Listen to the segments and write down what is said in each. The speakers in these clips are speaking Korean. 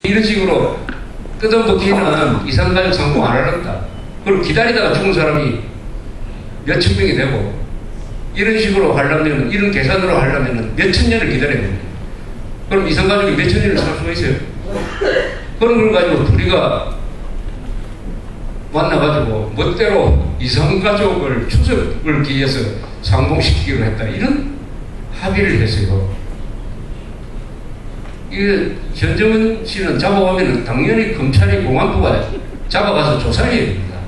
이런 식으로 뜯어먹기는 이산가족 상봉 안 하란다. 그리고 기다리다가 죽은 사람이 몇천 명이 되고 이런 식으로 하려면, 이런 계산으로 하려면 몇천 년을 기다려야 됩니다. 그럼 이산가족이 몇천 년을 살 수가 있어요? 그런 걸 가지고 둘이가 만나가지고 멋대로 이산가족을 추석을 기해서 상봉시키기로 했다. 이런 합의를 했어요. 이게 현정은 씨는 잡아오면 당연히 검찰이 공안부가 잡아가서 조사해야 됩니다.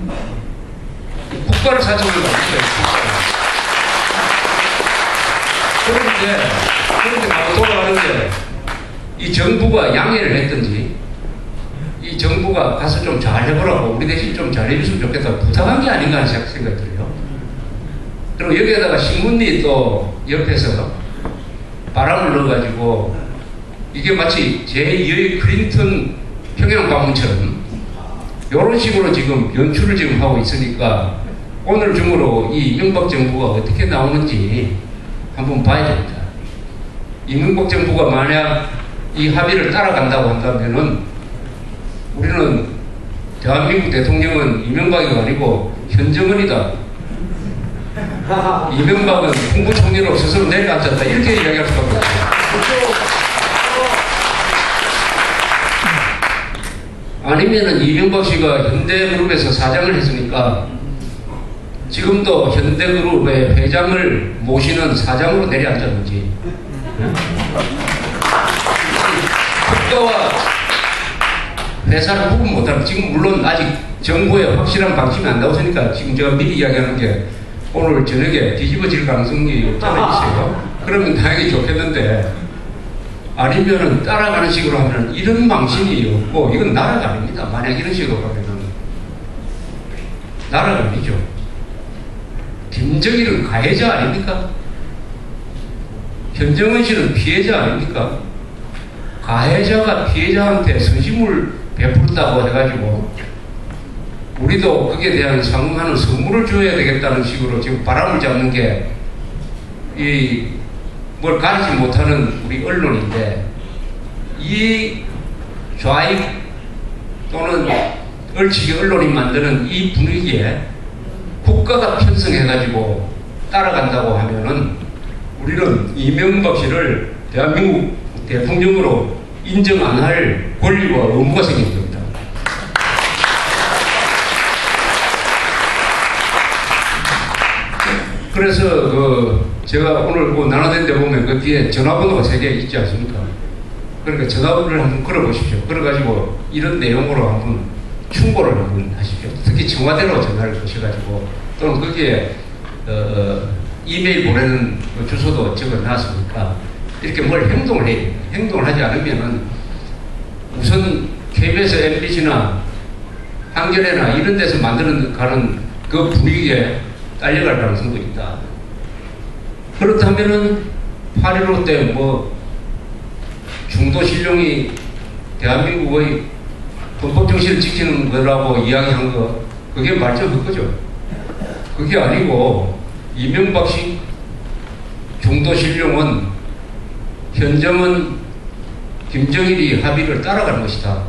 국가를 사정을 받는다. 그런데 나도 돌아가는데 이 정부가 양해를 했든지 이 정부가 가서 좀 잘해보라고 우리 대신 좀 잘해줬으면 좋겠다 부탁한 게 아닌가 하는 생각이 들어요. 그리고 여기에다가 신문이 또 옆에서 바람을 넣어가지고 이게 마치 제2의 클린턴 평양 방문처럼 이런 식으로 지금 연출을 지금 하고 있으니까 오늘 중으로 이 이명박 정부가 어떻게 나오는지 한번 봐야 됩니다. 이명박 정부가 만약 이 합의를 따라간다고 한다면은 우리는 대한민국 대통령은 이명박이가 아니고 현정은이다. 이명박은 국무총리로 스스로 내려앉았다. 이렇게 이야기할 수밖에 없어요. 아니면은 이명박 씨가 현대그룹에서 사장을 했으니까 지금도 현대그룹의 회장을 모시는 사장으로 내려앉았는지 국가와 회사를 구분 못하는, 지금 물론 아직 정부의 확실한 방침이 안 나오니까 지금 제가 미리 이야기하는 게 오늘 저녁에 뒤집어질 가능성이 없잖아 있어요. 그러면 당연히 좋겠는데 아니면은 따라가는 식으로 하면 이런 망신이 없고 이건 나라가 아닙니다. 만약 이런 식으로 가면은 나라가 아니죠. 김정일은 가해자 아닙니까? 현정은 씨는 피해자 아닙니까? 가해자가 피해자한테 선심을 베풀었다고 해가지고 우리도 거기에 대한 상응하는 선물을 줘야 되겠다는 식으로 지금 바람을 잡는 게 뭘 가리지 못하는 우리 언론인데 이 좌익 또는 얼치기 언론이 만드는 이 분위기에 국가가 편성해가지고 따라간다고 하면은 우리는 이명박 씨를 대한민국 대통령으로 인정 안 할 권리와 의무가 생긴 겁니다. 그래서 제가 오늘 나눠낸 데 보면 그 뒤에 전화번호가 3개 있지 않습니까? 그러니까 전화번호를 한번 걸어보십시오. 그래가지고 이런 내용으로 한번 충고를 한번 하십시오. 특히 청와대로 전화를 거셔가지고 또는 거기에 이메일 보내는 주소도 적어놨으니까 이렇게 뭘 행동을 해야 됩니다. 행동을 하지 않으면은 우선 KBS, MBC나 한겨레나 이런 데서 가는 그 분위기에 딸려갈 가능성도 있다. 그렇다면은 8.15 때 중도 신용이 대한민국의 헌법 정신을 지키는 거라고 이야기한 거, 그게 말처럼 그거죠. 그게 아니고 이명박 씨 중도 신용은 현정은 김정일이 합의를 따라갈 것이다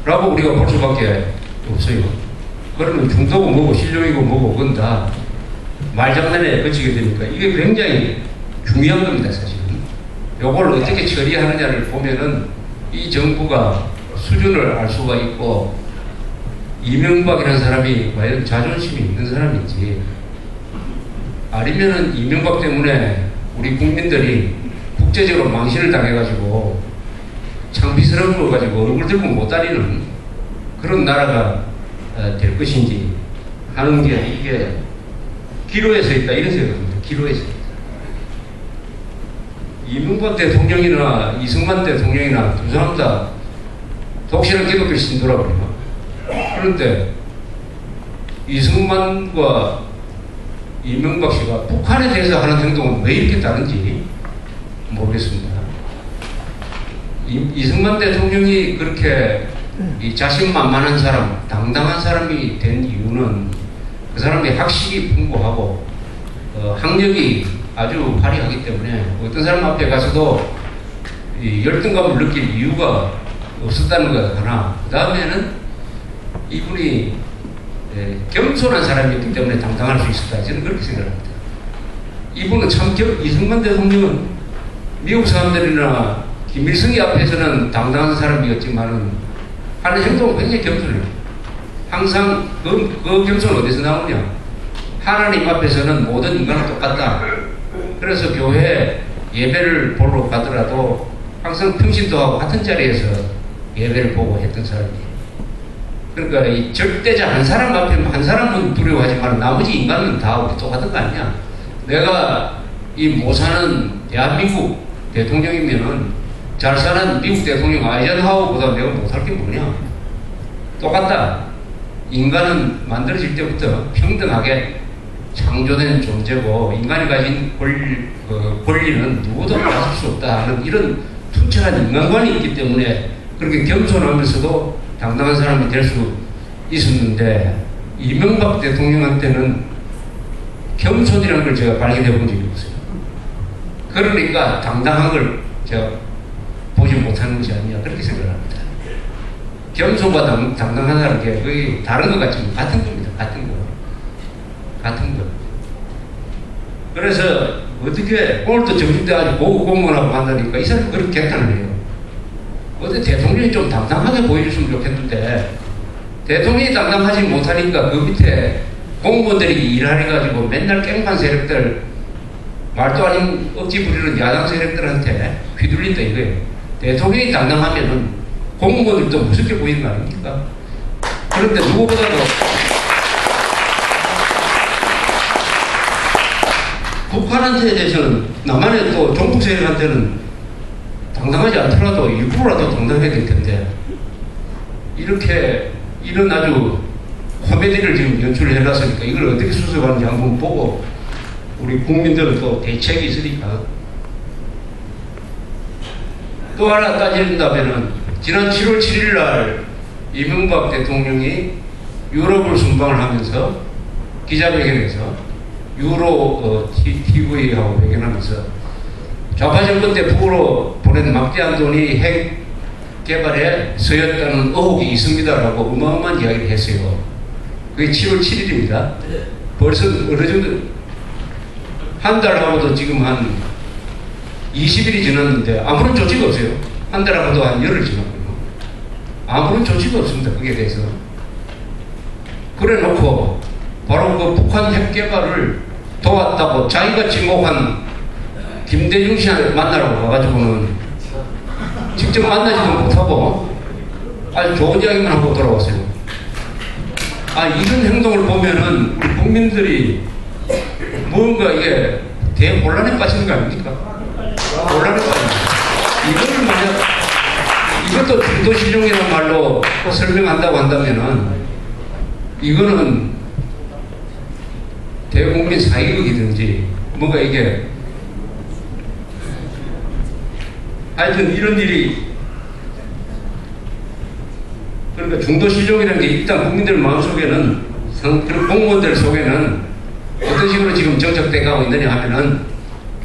라고 우리가 볼 수밖에 없어요. 그러면 중도고 뭐고 신용이고 뭐고 그건 다 말장난에 그치게 되니까 이게 굉장히 중요한 겁니다. 사실은 요걸 어떻게 처리하느냐를 보면은 이 정부가 수준을 알 수가 있고 이명박이라는 사람이 과연 자존심이 있는 사람인지 아니면은 이명박 때문에 우리 국민들이 국제적으로 망신을 당해가지고 창피스러운 걸 가지고 얼굴 들고 못 다니는 그런 나라가 될 것인지 하는 게 이게 기로에 서 있다 이런 생각입니다. 기로에 서 있다. 이명박 대통령이나 이승만 대통령이나 두 사람 다 독실한 기독교 신도라고 그래요. 그런데 이승만과 이명박 씨가 북한에 대해서 하는 행동은 왜 이렇게 다른지 모르겠습니다. 이승만 대통령이 그렇게 자신만만한 사람, 당당한 사람이 된 이유는 그 사람이 학식이 풍부하고 학력이 아주 화려하기 때문에 어떤 사람 앞에 가서도 열등감을 느낄 이유가 없었다는 거 하나. 그 다음에는 이분이 겸손한 사람이었기 때문에 당당할 수 있었다. 저는 그렇게 생각합니다. 이분은 참 이승만 대통령은 미국 사람들이나 김일성이 앞에서는 당당한 사람이었지만은 하는 행동은 굉장히 겸손해요. 항상 그 겸손은 어디서 나오냐? 하나님 앞에서는 모든 인간은 똑같다. 그래서 교회 예배를 보러 가더라도 항상 평신도하고 같은 자리에서 예배를 보고 했던 사람이에요. 그러니까 이 절대자 한 사람 앞에 한 사람은 두려워하지만 나머지 인간은 다 우리 똑같은 거 아니야. 내가 이 못 사는 대한민국 대통령이면은 잘 사는 미국 대통령 아이젠하워보다 내가 못할 게 뭐냐? 똑같다. 인간은 만들어질 때부터 평등하게 창조된 존재고 인간이 가진 권리는 누구도 가질 수 없다 하는 이런 투철한 인간관이 있기 때문에 그렇게 겸손하면서도 당당한 사람이 될 수 있었는데 이명박 대통령한테는 겸손이라는 걸 제가 발견해 본 적이 없어요. 그러니까 당당한 걸 제가 보지 못하는 것이 아니냐 그렇게 생각합니다. 겸손과 당당하다는 게 거의 다른 것 같지만 같은 겁니다. 같은 거. 그래서 어떻게 오늘도 점심때 아주 고급 공무원하고 한다니까 이 사람이 그렇게 개탄을 해요. 어제 대통령이 좀 당당하게 보여줬으면 좋겠는데 대통령이 당당하지 못하니까 그 밑에 공무원들이 일하해가지고 맨날 깽판 세력들 말도 아닌 억지 부리는 야당 세력들한테 휘둘린다 이거예요. 대통령이 당당하면은 공무원들도 무섭게 보이는 거 아닙니까? 그런데 누구보다도 북한한테 대해서는 남한의 또 종북 세력한테는 당당하지 않더라도 일부러라도 당당해야 될 텐데 이런 아주 코미디를 지금 연출을 해놨으니까 이걸 어떻게 수습하는지 한번 보고 우리 국민들은 또 대책이 있으니까 또 하나 따진다면은 지난 7월 7일 날 이명박 대통령이 유럽을 순방을 하면서 기자회견에서 유로 TV하고 회견하면서 좌파 정권 때 북으로 보낸 막대한 돈이 핵 개발에 쓰였다는 의혹이 있습니다라고 어마어마한 이야기를 했어요. 그게 7월 7일입니다. 벌써 어느 정도 한 달하고도 지금 한 20일이 지났는데 아무런 조치가 없어요. 한 달하고도 한 열흘 지났고요. 아무런 조치가 없습니다. 거기에 대해서. 그래 놓고 바로 그 북한 핵 개발을 도왔다고 자기가 지목한 김대중 씨를 만나러 가가지고는 직접 만나지도 못하고 아주 좋은 이야기만 하고 돌아왔어요. 이런 행동을 보면은 국민들이 뭔가 이게 대혼란에 빠지는 거 아닙니까? 혼란에 빠집니다. 이거를 만약 이것도 중도실용이라는 말로 설명한다고 한다면은 이거는 대국민 사기극이든지 뭔가 이게 하여튼 이런 일이 그러니까 중도실용이라는 게 일단 국민들 마음속에는 그런 공무원들 속에는 어떤 식으로 지금 정착돼 가고 있느냐 하면은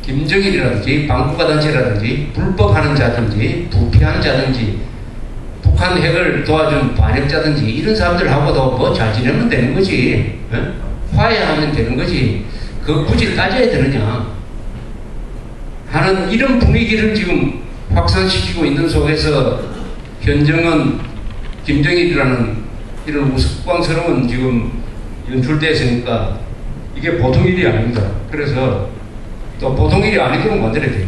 김정일이라든지 반국가 단체라든지 불법하는 자든지 부패한 자든지 북한 핵을 도와준 반역자든지 이런 사람들하고도 뭐 잘 지내면 되는 거지. 화해하면 되는 거지. 그거 굳이 따져야 되느냐 하는 이런 분위기를 지금 확산시키고 있는 속에서 현정은 김정일이라는 이런 우스꽝스러운 지금 연출되어 있으니까 이게 보통 일이 아닙니다. 그래서 또 보통 일이 아니도록 만들어야 돼요.